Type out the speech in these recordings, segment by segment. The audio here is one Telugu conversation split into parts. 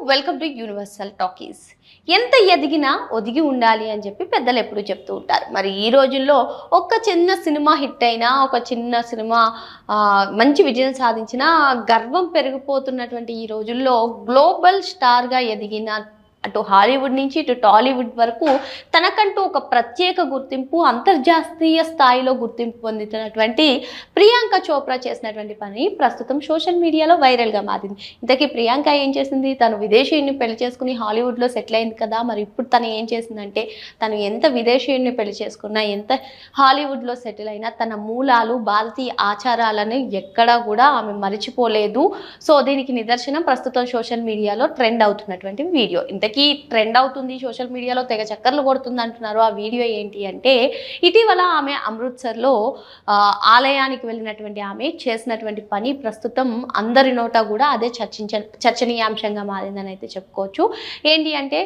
Welcome to universal talkies. ఎంత ఎదిగినా ఒదిగి ఉండాలి అని చెప్పి పెద్దలు ఎప్పుడు చెప్తూ ఉంటారు. మరి ఈ రోజుల్లో ఒక చిన్న సినిమా హిట్ అయినా, ఒక చిన్న సినిమా మంచి విజయం సాధించినా గర్వం పెరిగిపోతున్నటువంటి ఈ రోజుల్లో గ్లోబల్ స్టార్గా ఎదిగిన అటు హాలీవుడ్ నుంచి ఇటు టాలీవుడ్ వరకు తనకంటూ ఒక ప్రత్యేక గుర్తింపు, అంతర్జాతీయ స్థాయిలో గుర్తింపు పొందుతున్నటువంటి ప్రియాంక చోప్రా చేసినటువంటి పని ప్రస్తుతం సోషల్ మీడియాలో వైరల్గా మారింది. ఇంతకీ ప్రియాంక ఏం చేసింది? తను విదేశీయుని పెళ్లి చేసుకుని హాలీవుడ్లో సెటిల్ అయింది కదా, మరి ఇప్పుడు తను ఏం చేసిందంటే తను ఎంత విదేశీయుని పెళ్లి చేసుకున్నా, ఎంత హాలీవుడ్లో సెటిల్ అయినా తన మూలాలు, భారతీయ ఆచారాలను ఎక్కడా కూడా ఆమె మరిచిపోలేదు. సో దీనికి నిదర్శనం ప్రస్తుతం సోషల్ మీడియాలో ట్రెండ్ అవుతున్నటువంటి వీడియో. ఇంతకీ ట్రెండ్ అవుతుంది, సోషల్ మీడియాలో తెగ చక్కర్లు కొడుతుంది అంటున్నారు. ఆ వీడియో ఏంటి అంటే, ఇటీవల ఆమె అమృత్సర్లో ఆలయానికి వెళ్ళినటువంటి ఆమె చేసినటువంటి పని ప్రస్తుతం అందరి నోట కూడా అదే చర్చనీయాంశంగా మారిందని అయితే చెప్పుకోవచ్చు. ఏంటి అంటే,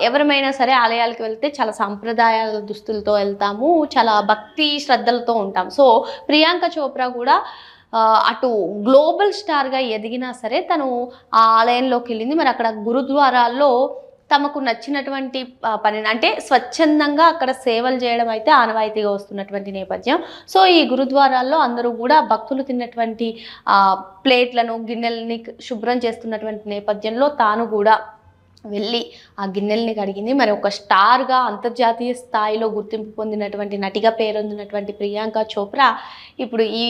ఎవరమైనా సరే ఆలయాలకు వెళ్తే చాలా సాంప్రదాయాల దుస్తులతో వెళ్తాము, చాలా భక్తి శ్రద్ధలతో ఉంటాం. సో ప్రియాంక చోప్రా కూడా అటు గ్లోబల్ స్టార్గా ఎదిగినా సరే తను ఆ ఆలయంలోకి వెళ్ళింది. మరి అక్కడ గురుద్వారాల్లో తమకు నచ్చినటువంటి పని అంటే స్వచ్ఛందంగా అక్కడ సేవలు చేయడం అయితే ఆనవాయితీగా వస్తున్నటువంటి నేపథ్యం. సో ఈ గురుద్వారాల్లో అందరూ కూడా భక్తులు తిన్నటువంటి ప్లేట్లను, గిన్నెలని శుభ్రం చేస్తున్నటువంటి నేపథ్యంలో తాను కూడా వెళ్ళి ఆ గిన్నెల్ని కడిగింది. మరి ఒక స్టార్గా అంతర్జాతీయ స్థాయిలో గుర్తింపు పొందినటువంటి నటిగా పేరొందినటువంటి ప్రియాంక చోప్రా ఇప్పుడు ఈ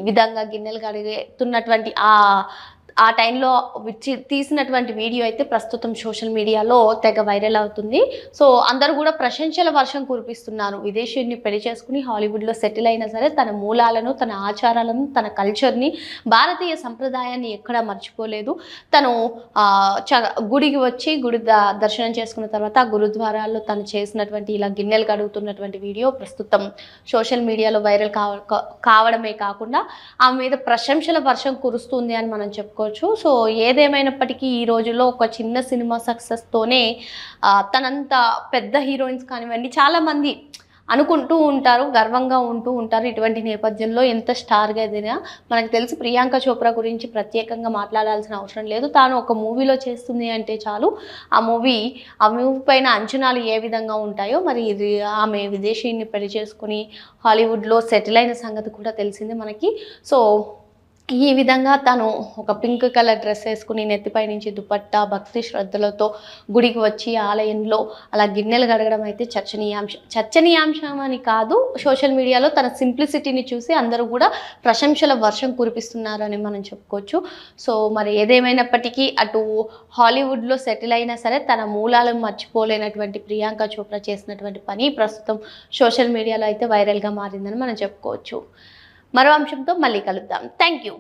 విధంగా గిన్నెలు కడుగుతున్నటువంటి ఆ టైంలో తీసినటువంటి వీడియో అయితే ప్రస్తుతం సోషల్ మీడియాలో తెగ వైరల్ అవుతుంది. సో అందరూ కూడా ప్రశంసల వర్షం కురిపిస్తున్నారు. విదేశీయుని పెళ్లి చేసుకుని హాలీవుడ్లో సెటిల్ అయినా సరే తన మూలాలను, తన ఆచారాలను, తన కల్చర్ని, భారతీయ సంప్రదాయాన్ని ఎక్కడా మర్చిపోలేదు. తను గుడికి వచ్చి గుడి దర్శనం చేసుకున్న తర్వాత ఆ గురుద్వారాల్లో తను చేసినటువంటి ఇలా గిన్నెలు కడుగుతున్నటువంటి వీడియో ప్రస్తుతం సోషల్ మీడియాలో వైరల్ కావడమే కాకుండా ఆమె మీద ప్రశంసల వర్షం కురుస్తుంది అని మనం చెప్పుకోవచ్చు. సో ఏదేమైనప్పటికీ ఈ రోజుల్లో ఒక చిన్న సినిమా సక్సెస్తోనే తనంత పెద్ద హీరోయిన్స్ కానివ్వండి చాలామంది అనుకుంటూ ఉంటారు, గర్వంగా ఉంటూ ఉంటారు. ఇటువంటి నేపథ్యంలో ఎంత స్టార్గా ఏదైనా మనకు తెలుసు. ప్రియాంక చోప్రా గురించి ప్రత్యేకంగా మాట్లాడాల్సిన అవసరం లేదు. తాను ఒక మూవీలో చేస్తుంది అంటే చాలు ఆ మూవీ పైన అంచనాలు ఏ విధంగా ఉంటాయో, మరి ఇది ఆమె విదేశీయుని పెళ్లి చేసుకుని హాలీవుడ్లో సెటిల్ అయిన సంగతి కూడా తెలిసిందే మనకి. సో ఈ విధంగా తను ఒక పింక్ కలర్ డ్రెస్ వేసుకుని నెత్తిపై నుంచి దుపట్టా భక్తి శ్రద్ధలతో గుడికి వచ్చి ఆలయంలో అలా గిన్నెలు కడగడం అయితే చర్చనీయాంశం అని కాదు, సోషల్ మీడియాలో తన సింప్లిసిటీని చూసి అందరూ కూడా ప్రశంసల వర్షం కురిపిస్తున్నారని మనం చెప్పుకోవచ్చు. సో మరి ఏదేమైనప్పటికీ అటు హాలీవుడ్లో సెటిల్ అయినా సరే తన మూలాలను మర్చిపోలేనటువంటి ప్రియాంక చోప్రా చేసినటువంటి పని ప్రస్తుతం సోషల్ మీడియాలో అయితే వైరల్గా మారిందని మనం చెప్పుకోవచ్చు. మరో అంశంతో మళ్ళీ కలుద్దాం. Thank you.